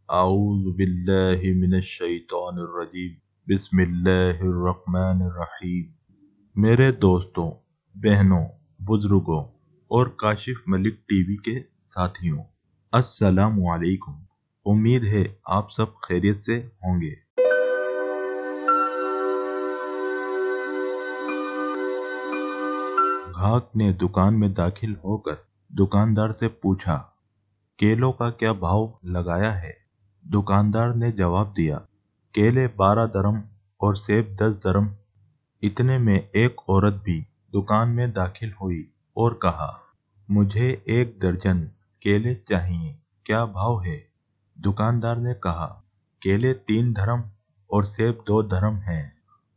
اعوذ باللہ من الشیطان الرجیم بسم اللہ الرحمن الرحیم۔ میرے دوستوں، بہنوں، بزرگوں اور کاشف ملک ٹی وی کے ساتھیوں، السلام علیکم۔ امید ہے آپ سب خیریت سے ہوں گے۔ گاہک نے دکان میں داخل ہو کر دکاندار سے پوچھا، کیلوں کا کیا بھاؤ لگایا ہے؟ دکاندار نے جواب دیا، کیلے 12 درم اور سیب 10 درم۔ اتنے میں ایک عورت بھی دکان میں داخل ہوئی اور کہا، مجھے 1 درجن کیلے چاہیے، کیا بھاؤ ہے؟ دکاندار نے کہا، کیلے 3 درم اور سیب 2 درم ہیں۔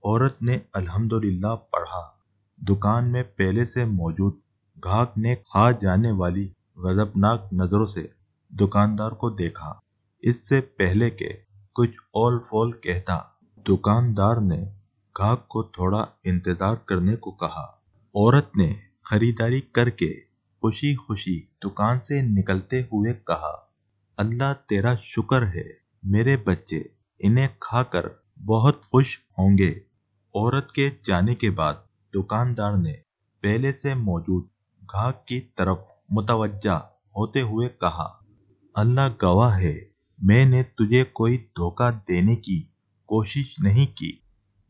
عورت نے الحمدللہ پڑھا۔ دکان میں پہلے سے موجود گاہک نے کھا جانے والی غضبناک نظروں سے دکاندار کو دیکھا۔ اس سے پہلے کہ کچھ اول فول کہتا، دکاندار نے گاہک کو تھوڑا انتظار کرنے کو کہا۔ عورت نے خریداری کر کے خوشی خوشی دکان سے نکلتے ہوئے کہا، اللہ تیرا شکر ہے، میرے بچے انہیں کھا کر بہت خوش ہوں گے۔ عورت کے جانے کے بعد دکاندار نے پہلے سے موجود گاہک کی طرف متوجہ ہوتے ہوئے کہا، اللہ گواہ ہے، میں نے تجھے کوئی دھوکہ دینے کی کوشش نہیں کی۔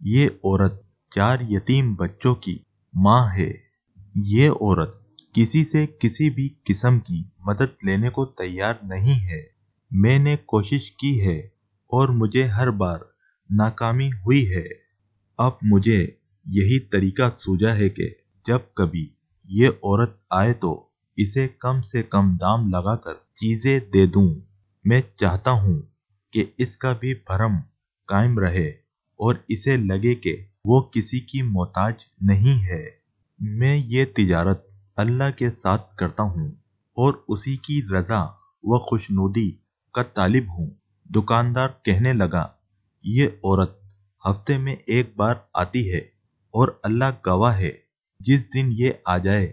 یہ عورت 4 یتیم بچوں کی ماں ہے۔ یہ عورت کسی سے کسی بھی قسم کی مدد لینے کو تیار نہیں ہے۔ میں نے کوشش کی ہے اور مجھے ہر بار ناکامی ہوئی ہے۔ اب مجھے یہی طریقہ سوجا ہے کہ جب کبھی یہ عورت آئے تو اسے کم سے کم دام لگا کر چیزیں دے دوں۔ میں چاہتا ہوں کہ اس کا بھی بھرم قائم رہے اور اسے لگے کہ وہ کسی کی محتاج نہیں ہے۔ میں یہ تجارت اللہ کے ساتھ کرتا ہوں اور اسی کی رضا و خوشنودی کا طالب ہوں۔ دکاندار کہنے لگا، یہ عورت ہفتے میں 1 بار آتی ہے اور اللہ گواہ ہے، جس دن یہ آ جائے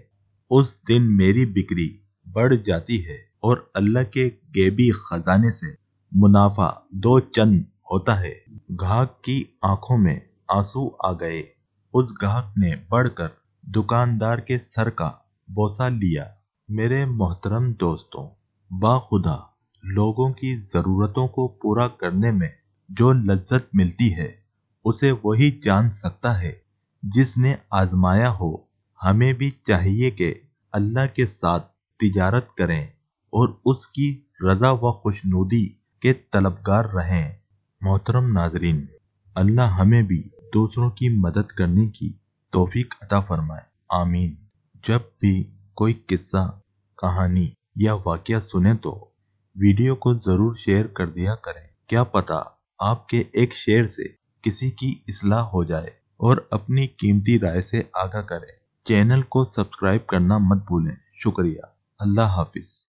اس دن میری بکری بڑھ جاتی ہے اور اللہ کے غیبی خزانے سے منافع 2 چند ہوتا ہے۔ گاہک کی آنکھوں میں آنسو آ گئے۔ اس گاہک نے بڑھ کر دکاندار کے سر کا بوسہ لیا۔ میرے محترم دوستوں، باخدا لوگوں کی ضرورتوں کو پورا کرنے میں جو لذت ملتی ہے، اسے وہی جان سکتا ہے جس نے آزمایا ہو۔ ہمیں بھی چاہیے کہ اللہ کے ساتھ تجارت کریں اور اس کی رضا و خوشنودی کے طلبگار رہیں۔ محترم ناظرین، اللہ ہمیں بھی دوسروں کی مدد کرنے کی توفیق عطا فرمائے، آمین۔ جب بھی کوئی قصہ، کہانی یا واقعہ سنیں تو ویڈیو کو ضرور شیئر کر دیا کریں۔ کیا پتہ آپ کے ایک شیئر سے کسی کی اصلاح ہو جائے، اور اپنی قیمتی رائے سے آگاہ کریں۔ چینل کو سبسکرائب کرنا مت بھولیں۔ شکریہ۔ اللہ حافظ۔